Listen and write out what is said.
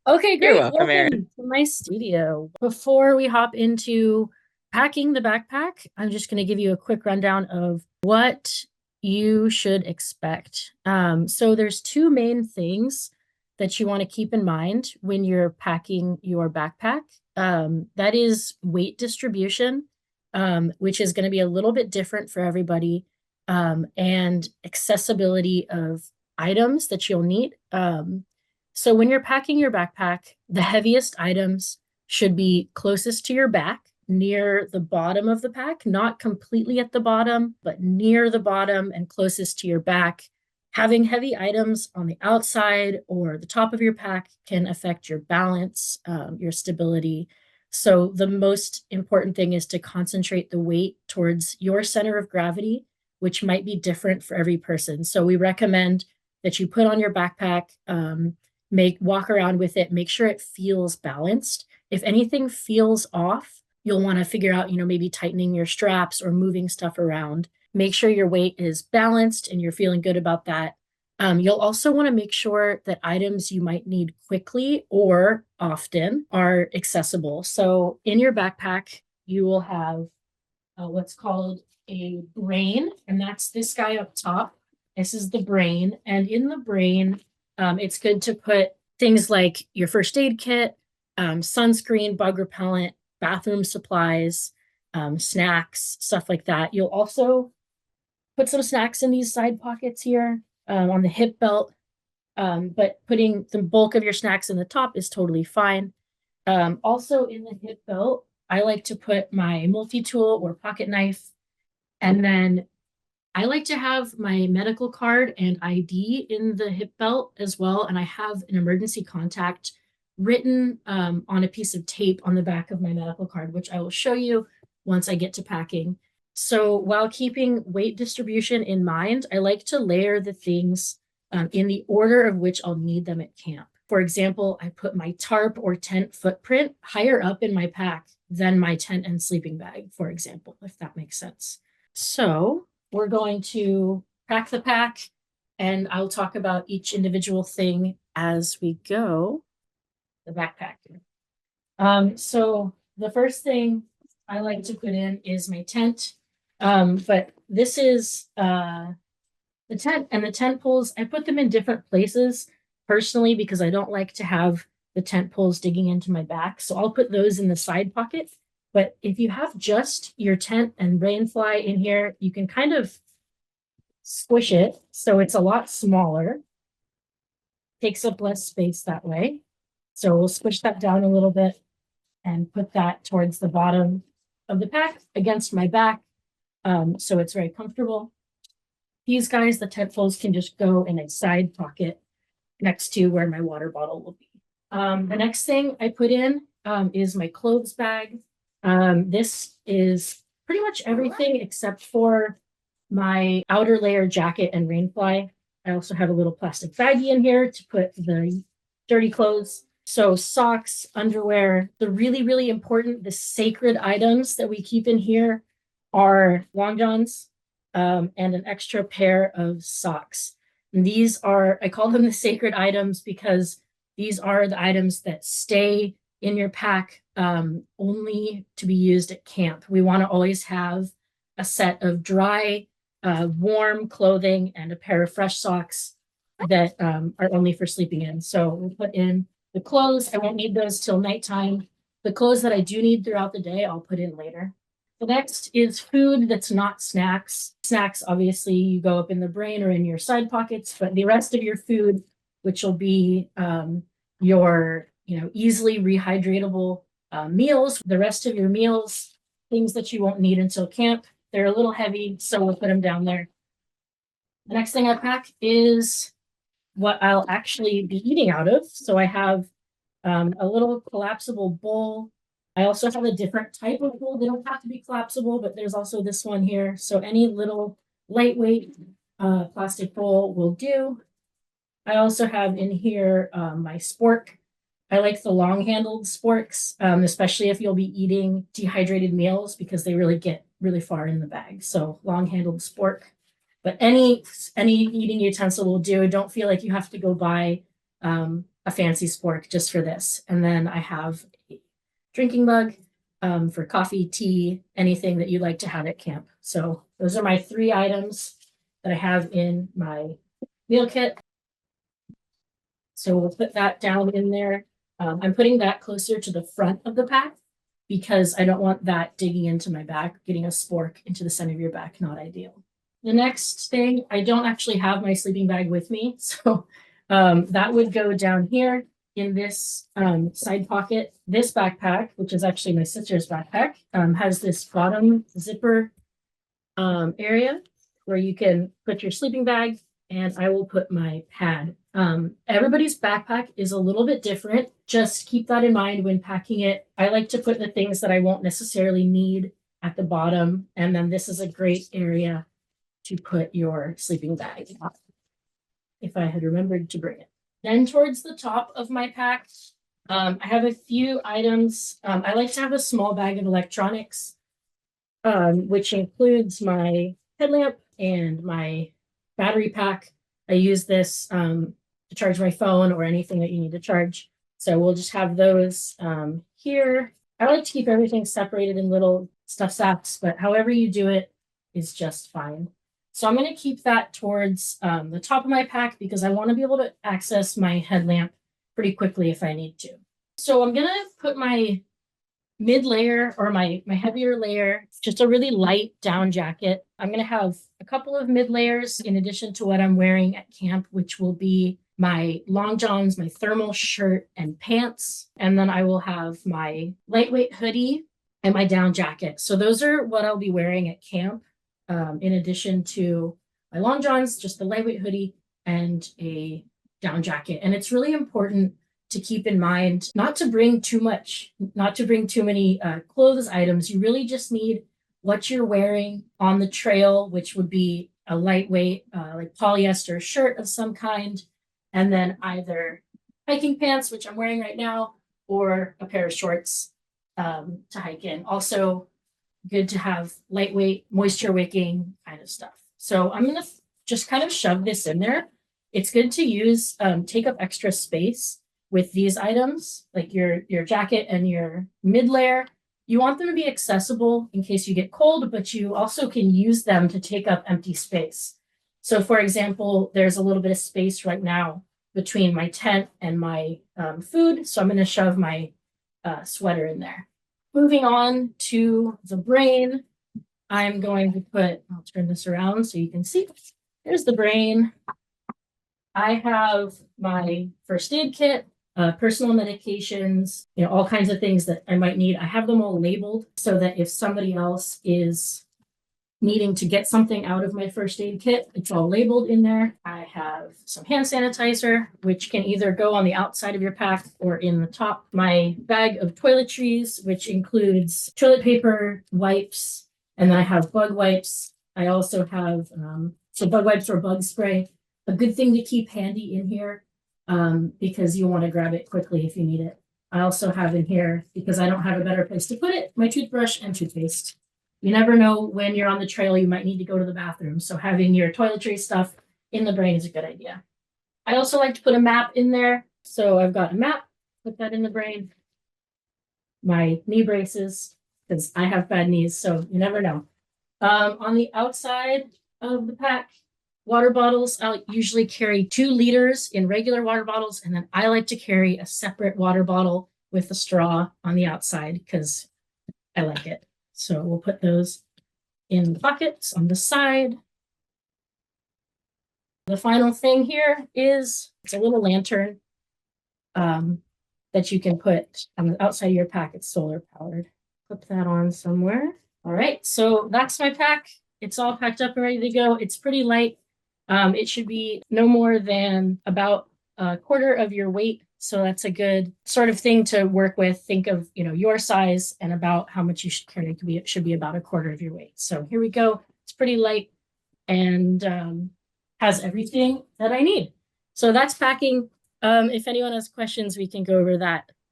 Okay, You're great. welcome, Erin. Welcome to my studio. Before we hop into packing the backpack, I'm just going to give you a quick rundown of what you should expect. So there's two main things that you want to keep in mind when you're packing your backpack. That is weight distribution, which is going to be a little bit different for everybody, and accessibility of items that you'll need. So when you're packing your backpack, the heaviest items should be closest to your back, near the bottom of the pack, not completely at the bottom, but near the bottom and closest to your back. Having heavy items on the outside or the top of your pack can affect your balance, your stability. So the most important thing is to concentrate the weight towards your center of gravity, which might be different for every person. So we recommend that you put on your backpack, walk around with it, make sure it feels balanced. If anything feels off, you'll want to figure out, maybe tightening your straps or moving stuff around. Make sure your weight is balanced and you're feeling good about that. You'll also want to make sure that items you might need quickly or often are accessible. So in your backpack, you will have what's called a brain, and that's this guy up top. This is the brain. And in the brain, it's good to put things like your first aid kit, sunscreen, bug repellent, bathroom supplies, snacks, stuff like that. You'll also put some snacks in these side pockets here on the hip belt, but putting the bulk of your snacks in the top is totally fine. Also in the hip belt, I like to put my multi-tool or pocket knife, and then I like to have my medical card and ID in the hip belt as well. And I have an emergency contact written on a piece of tape on the back of my medical card, which I will show you once I get to packing. So while keeping weight distribution in mind, I like to layer the things in the order of which I'll need them at camp. For example, I put my tarp or tent footprint higher up in my pack than my tent and sleeping bag, for example, if that makes sense. So we're going to pack the pack, and I'll talk about each individual thing as we go. The backpack. So the first thing I like to put in is my tent. But this is the tent, and the tent poles. I put them in different places personally because I don't like to have the tent poles digging into my back. So I'll put those in the side pocket. But if you have just your tent and rainfly in here, you can kind of squish it so it's a lot smaller. Takes up less space that way. So we'll squish that down a little bit and put that towards the bottom of the pack against my back. So it's very comfortable. These guys, the tent poles, can just go in a side pocket next to where my water bottle will be. The next thing I put in is my clothes bag. This is pretty much everything except for my outer layer jacket and rainfly. I also have a little plastic baggie in here to put the dirty clothes. So socks, underwear, the really, really important, the sacred items that we keep in here are long johns, and an extra pair of socks. And these are, I call them the sacred items because these are the items that stay in your pack only to be used at camp. We want to always have a set of dry, warm clothing and a pair of fresh socks that are only for sleeping in. So we'll put in the clothes. I won't need those till nighttime. The clothes that I do need throughout the day, I'll put in later. The next is food that's not snacks. Snacks, obviously, you go up in the brain or in your side pockets, but the rest of your food, which will be your, easily rehydratable meals, the rest of your meals, things that you won't need until camp. They're a little heavy, so we'll put them down there. The next thing I pack is what I'll actually be eating out of. So I have a little collapsible bowl. I also have a different type of bowl. They don't have to be collapsible, but there's also this one here. So any little lightweight plastic bowl will do. I also have in here my spork. I like the long-handled sporks, especially if you'll be eating dehydrated meals because they really get really far in the bag. So long-handled spork. But any eating utensil will do. Don't feel like you have to go buy a a fancy spork just for this. And then I have a drinking mug for coffee, tea, anything that you like to have at camp. So those are my 3 items that I have in my meal kit. So we'll put that down in there. I'm putting that closer to the front of the pack because I don't want that digging into my back, getting a spork into the center of your back, not ideal. The next thing, I don't actually have my sleeping bag with me. So that would go down here in this side pocket. This backpack, which is actually my sister's backpack, has this bottom zipper area where you can put your sleeping bag, and I will put my pad. Everybody's backpack is a little bit different. Just keep that in mind when packing it. I like to put the things that I won't necessarily need at the bottom, and then this is a great area to put your sleeping bag if I had remembered to bring it. Then towards the top of my pack, I have a few items. I like to have a small bag of electronics, which includes my headlamp and my battery pack. I use this to charge my phone or anything that you need to charge. So we'll just have those here. I like to keep everything separated in little stuff sacks, but however you do it is just fine. So I'm going to keep that towards the top of my pack because I want to be able to access my headlamp pretty quickly if I need to. So I'm going to put my mid layer or my heavier layer, just a really light down jacket. I'm going to have a couple of mid layers in addition to what I'm wearing at camp, which will be my long johns, my thermal shirt and pants. And then I will have my lightweight hoodie and my down jacket. So those are what I'll be wearing at camp. In addition to my long johns, just the lightweight hoodie and a down jacket. And it's really important to keep in mind not to bring too much, not to bring too many clothes items. You really just need what you're wearing on the trail, which would be a lightweight like polyester shirt of some kind, and then either hiking pants, which I'm wearing right now, or a pair of shorts to hike in. Also good to have lightweight, moisture wicking kind of stuff. So I'm going to just kind of shove this in there. It's good to use, take up extra space with these items, like your jacket and your mid layer. You want them to be accessible in case you get cold, but you also can use them to take up empty space. So for example, there's a little bit of space right now between my tent and my food. So I'm going to shove my sweater in there. Moving on to the brain, I'm going to put, I'll turn this around so you can see. There's the brain. I have my first aid kit, personal medications, all kinds of things that I might need. I have them all labeled so that if somebody else is needing to get something out of my first aid kit, it's all labeled in there. I have some hand sanitizer, which can either go on the outside of your pack or in the top. My bag of toiletries, which includes toilet paper, wipes, and then I have bug wipes. I also have bug wipes or bug spray. A good thing to keep handy in here because you'll want to grab it quickly if you need it. I also have in here, because I don't have a better place to put it, my toothbrush and toothpaste. You never know when you're on the trail, you might need to go to the bathroom. So having your toiletry stuff in the brain is a good idea. I also like to put a map in there. So I've got a map, put that in the brain. My knee braces, because I have bad knees, so you never know. On the outside of the pack, water bottles, I'll usually carry 2 liters in regular water bottles. And then I like to carry a separate water bottle with a straw on the outside because I like it. So we'll put those in the buckets on the side. The final thing here is it's a little lantern that you can put on the outside of your pack. It's solar powered. Put that on somewhere. All right, so that's my pack. It's all packed up and ready to go. It's pretty light. It should be no more than about a quarter of your weight. So that's a good sort of thing to work with. Think of, your size and about how much you should carry. It should be about a quarter of your weight. So here we go. It's pretty light and has everything that I need. So that's packing. If anyone has questions, we can go over that